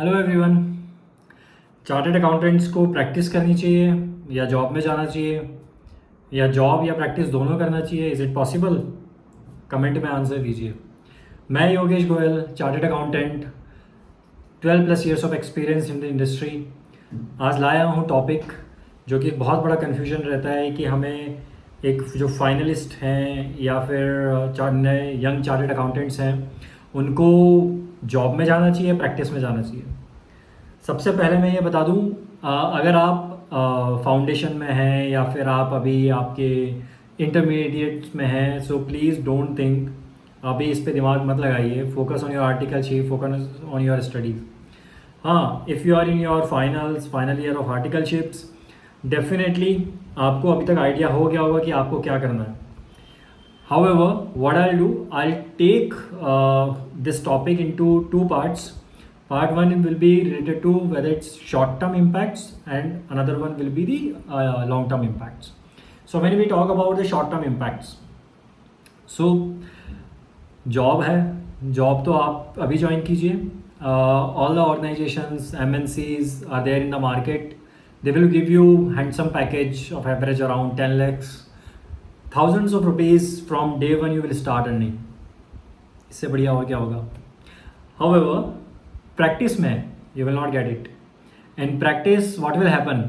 Hello everyone. Chartered accountants को practice करनी चाहिए या जॉब में जाना चाहिए या जॉब या प्रैक्टिस दोनों करना चाहिए? Is it possible? कमेंट में आंसर दीजिए। मैं Yogesh Goyal, chartered accountant, 12+ years of experience in the industry. आज लाया हूँ टॉपिक जो कि बहुत बड़ा कन्फ्यूजन रहता है कि हमें एक जो फाइनलिस्ट हैं या फिर नए यंग चार्टर्ड अकाउंटेंट्स हैं उनको जॉब में जाना चाहिए, प्रैक्टिस में जाना चाहिए। सबसे पहले मैं ये बता दूं, अगर आप फाउंडेशन में हैं या फिर आप अभी आपके इंटरमीडिएट में हैं, सो प्लीज़ डोंट थिंक, अभी इस पे दिमाग मत लगाइए। Focus on your articleship, focus on your studies. हाँ, if you are in your final year of articleships, definitely आपको अभी तक आइडिया हो गया होगा कि आपको क्या करना है। However, what I'll do, I'll take this topic into two parts. Part one will be related to whether it's short-term impacts, and another one will be the long-term impacts. So when we talk about the short-term impacts, so job है, job तो आप अभी join कीजिए। All the organisations, MNCs are there in the market. They will give you handsome package of average around 10 lakhs. Thousands of rupees from day one you will start earning. इससे बढ़िया और क्या होगा? However, practice में you will not get it. In practice, what will happen?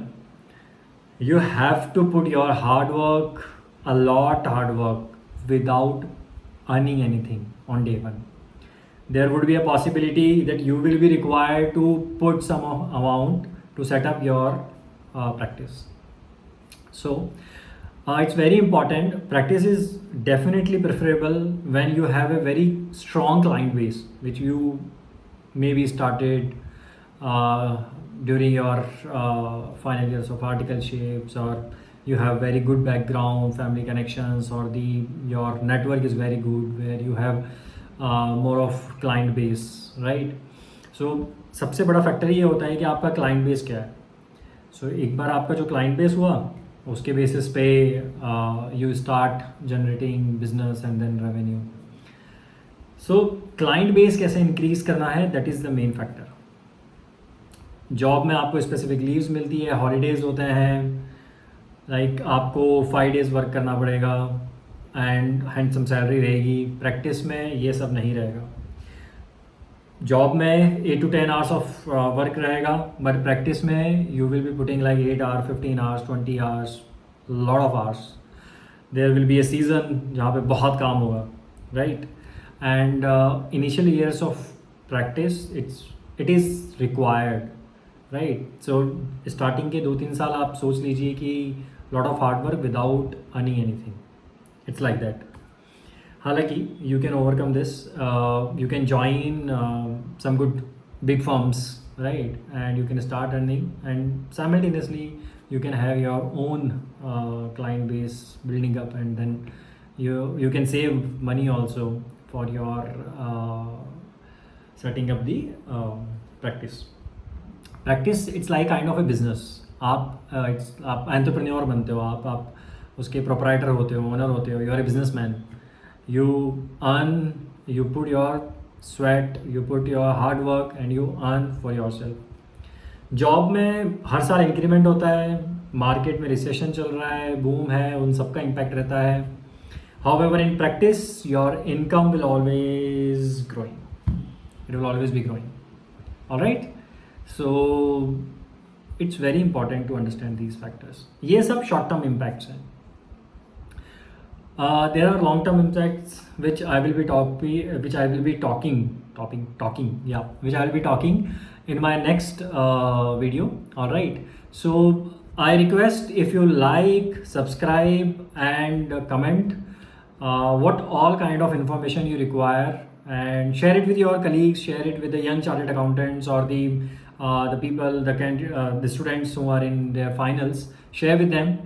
You have to put your hard work, a lot hard work, without earning anything on day one. There would be a possibility that you will be required to put some amount to set up your practice. So, it's very important. Practice is definitely preferable when you have a very strong client base, which you maybe started during your final years of articleships, or you have very good background, family connections, or your network is very good, where you have more of client base, right? So सबसे बड़ा factor ये होता है कि आपका client base क्या है। सो एक बार आपका जो क्लाइंट बेस हुआ, उसके बेसिस पे you start generating business and then revenue. So client base कैसे इंक्रीज करना है, that is the main factor. Job में आपको स्पेसिफिक लीव्स मिलती है, हॉलीडेज होते हैं, लाइक आपको 5 डेज़ वर्क करना पड़ेगा एंड हैंडसम सैलरी रहेगी। प्रैक्टिस में ये सब नहीं रहेगा। जॉब में 8 to 10 आवर्स ऑफ वर्क रहेगा, बट प्रैक्टिस में you will be putting like 8 hour, 15 hours, 20 hours, lot of hours. There will be a season जहाँ पे बहुत काम होगा, right? And initial years of practice it is required, right? So starting के 2-3 साल आप सोच लीजिए कि lot of hard work without earning anything, it's like that. हालांकि you can overcome this, you can join some good big firms, right? And you can start earning, and simultaneously you can have your own client base building up, and then you can save money also for your setting up the practice. It's like kind of a business. आप entrepreneur बनते हो, आप उसके proprietor होते हो, owner होते हो, you are a businessman. You earn, you put your sweat, you put your hard work, and you earn for yourself. Job में हर साल इंक्रीमेंट होता है, मार्केट में रिसेशन चल रहा है, बूम है, उन सब का इम्पैक्ट रहता है। However, in practice, your income will always growing. It will always be growing. All right? So it's very important to understand these factors. ये सब short term impacts हैं। There are long-term impacts which I will be talking in my next video. All right. So I request, if you like, subscribe and comment what all kind of information you require, and share it with your colleagues, share it with the young chartered accountants, or the people, the students who are in their finals. Share with them.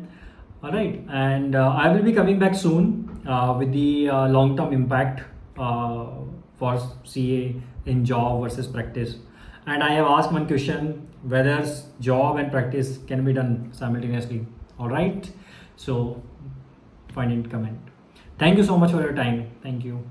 All right, and I will be coming back soon with the long-term impact for CA in job versus practice. And I have asked one question, whether job and practice can be done simultaneously. All right, so find it, comment. Thank you so much for your time. Thank you.